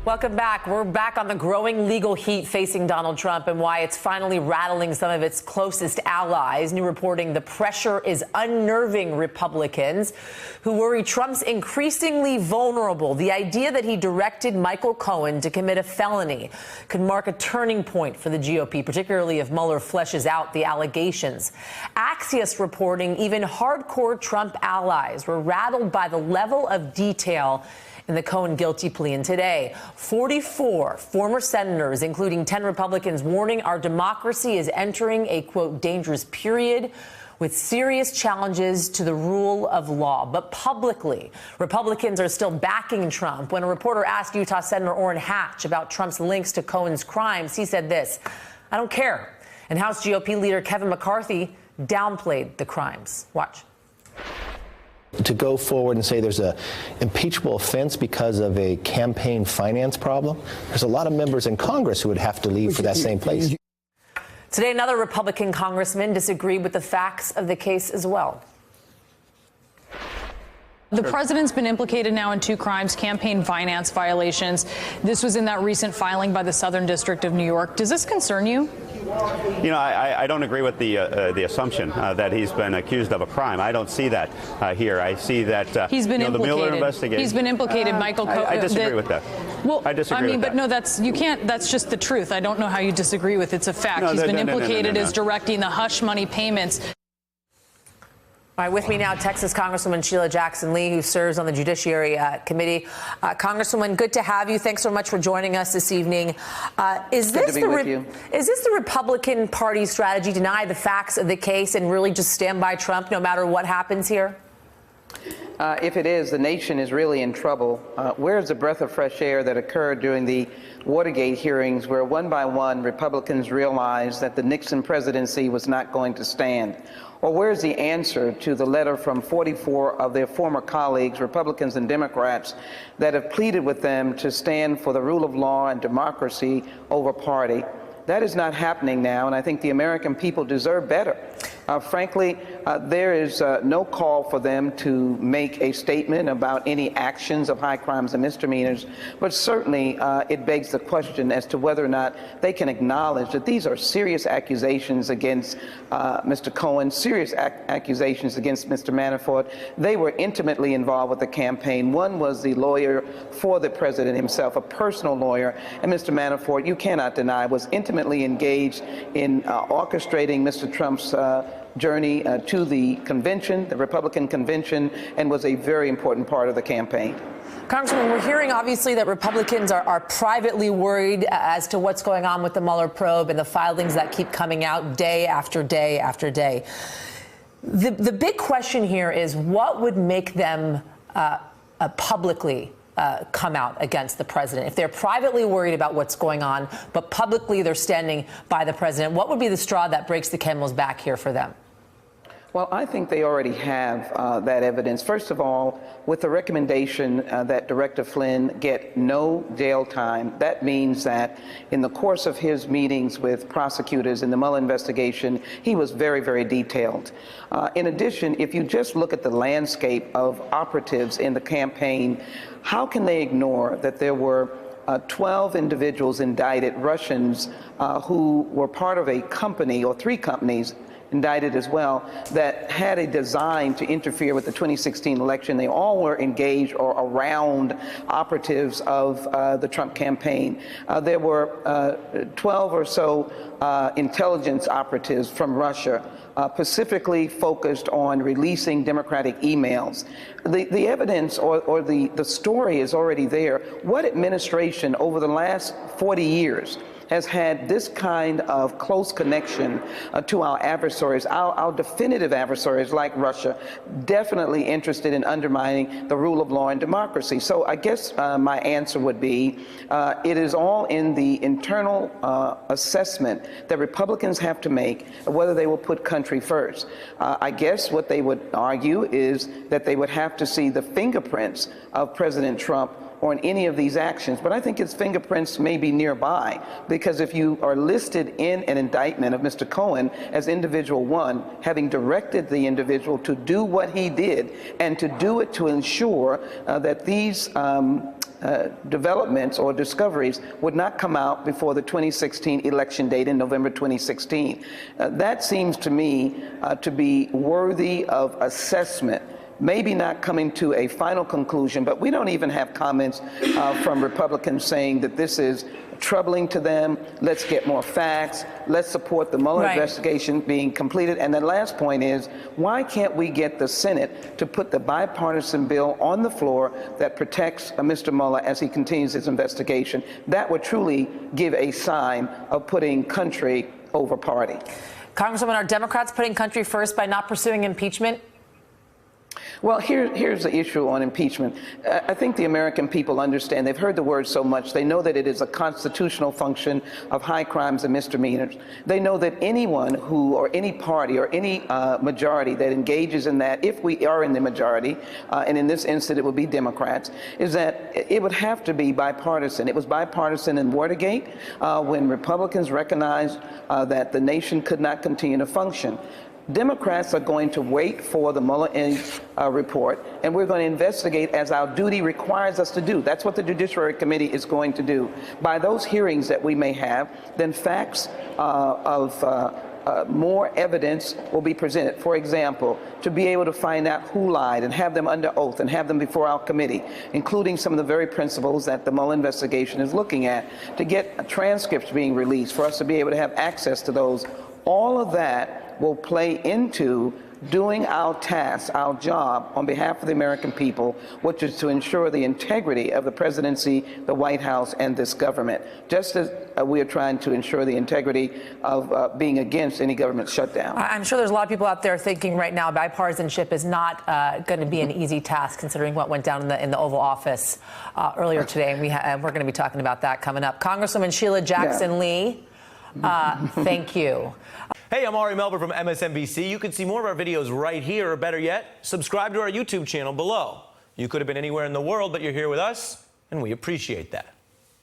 Welcome back. We're back on the growing legal heat facing Donald Trump and why it's finally rattling some of its closest allies. New reporting, the pressure is unnerving Republicans who worry Trump's increasingly vulnerable. The idea that he directed Michael Cohen to commit a felony could mark a turning point for the GOP, particularly if Mueller fleshes out the allegations. Axios reporting even hardcore Trump allies were rattled by the level of detail in the Cohen guilty plea. And today, 44 former senators, including 10 Republicans, warning our democracy is entering a, quote, dangerous period with serious challenges to the rule of law. But publicly, Republicans are still backing Trump. When a reporter asked Utah Senator Orrin Hatch about Trump's links to Cohen's crimes, he said this: "I don't care." And House GOP leader Kevin McCarthy downplayed the crimes. Watch. To go forward and say there's an impeachable offense because of a campaign finance problem, there's a lot of members in Congress who would have to leave for that same place. Today, another Republican congressman disagreed with the facts of the case as well. The president's been implicated now in 2 crimes, campaign finance violations. This was in that recent filing by the Southern District of New York. Does this concern you? You know, I don't agree with the assumption that he's been accused of a crime. I don't see that here. I see that he's been implicated. The Mueller investigation. He's been implicated, Michael Cohen. I disagree with that. Well, I disagree with but that. no, that's just the truth. I don't know how you disagree with it. It's a fact. He's been implicated as directing the hush money payments. All right, with me now, Texas Congresswoman Sheila Jackson Lee, who serves on the Judiciary Committee. Congresswoman, good to have you. Thanks so much for joining us this evening. Is this the Republican Party strategy, deny the facts of the case and really just stand by Trump no matter what happens here? If it is, the nation is really in trouble. Where's the breath of fresh air that occurred during the Watergate hearings, where one by one Republicans realized that the Nixon presidency was not going to stand? Or where's the answer to the letter from 44 of their former colleagues, Republicans and Democrats, that have pleaded with them to stand for the rule of law and democracy over party? That is not happening now, and I think the American people deserve better. Frankly, there is no call for them to make a statement about any actions of high crimes and misdemeanors, but certainly it begs the question as to whether or not they can acknowledge that these are serious accusations against Mr. Cohen, serious accusations against Mr. Manafort. They were intimately involved with the campaign. One was the lawyer for the president himself, a personal lawyer, and Mr. Manafort, you cannot deny, was intimately engaged in orchestrating Mr. Trump's journey to the convention, the Republican convention, and was a very important part of the campaign. Congressman, we're hearing obviously that Republicans are privately worried as to what's going on with the Mueller probe and the filings that keep coming out day after day after day. The big question here is what would make them publicly come out against the president? If they're privately worried about what's going on, but publicly they're standing by the president, what would be the straw that breaks the camel's back here for them? Well, I think they already have that evidence. First of all, with the recommendation that Director Flynn get no jail time, that means that in the course of his meetings with prosecutors in the Mueller investigation, he was very, very detailed. In addition, if you just look at the landscape of operatives in the campaign, how can they ignore that there were 12 individuals indicted, Russians, who were part of a company or 3 companies indicted as well, that had a design to interfere with the 2016 election. They all were engaged or around operatives of the Trump campaign. There were 12 or so intelligence operatives from Russia, specifically focused on releasing Democratic emails. The evidence or the story is already there. What administration over the last 40 years has had this kind of close connection to our adversaries, our definitive adversaries like Russia, definitely interested in undermining the rule of law and democracy? So I guess my answer would be it is all in the internal assessment that Republicans have to make of whether they will put country first. I guess what they would argue is that they would have to see the fingerprints of President Trump or in any of these actions, but I think his fingerprints may be nearby, because if you are listed in an indictment of Mr. Cohen as individual one, having directed the individual to do what he did and to do it to ensure that these developments or discoveries would not come out before the 2016 election date in November 2016. That seems to me to be worthy of assessment. Maybe not coming to a final conclusion, but we don't even have comments from Republicans saying that this is troubling to them. Let's get more facts. Let's support the Mueller investigation being completed. And the last point is, why can't we get the Senate to put the bipartisan bill on the floor that protects Mr. Mueller as he continues his investigation? That would truly give a sign of putting country over party. Congresswoman, are Democrats putting country first by not pursuing impeachment? Well, here's the issue on impeachment. I think the American people understand. They've heard the word so much. They know that it is a constitutional function of high crimes and misdemeanors. They know that anyone who, or any party, or any majority that engages in that, if we are in the majority, and in this instance it would be Democrats, is that it would have to be bipartisan. It was bipartisan in Watergate when Republicans recognized that the nation could not continue to function. Democrats are going to wait for the Mueller report, and we're going to investigate as our duty requires us to do. That's what the Judiciary Committee is going to do. By those hearings that we may have, then facts more evidence will be presented. For example, to be able to find out who lied and have them under oath and have them before our committee, including some of the very principles that the Mueller investigation is looking at, to get transcripts being released, for us to be able to have access to those. All of that will play into doing our task, our job on behalf of the American people, which is to ensure the integrity of the presidency, the White House, and this government, just as we are trying to ensure the integrity of being against any government shutdown. I'm sure there's a lot of people out there thinking right now bipartisanship is not going to be an easy task, considering what went down in the Oval Office earlier today, and we're going to be talking about that coming up. Congresswoman Sheila Jackson Lee, thank you. Hey, I'm Ari Melber from MSNBC. You can see more of our videos right here, or better yet, subscribe to our YouTube channel below. You could have been anywhere in the world, but you're here with us, and we appreciate that.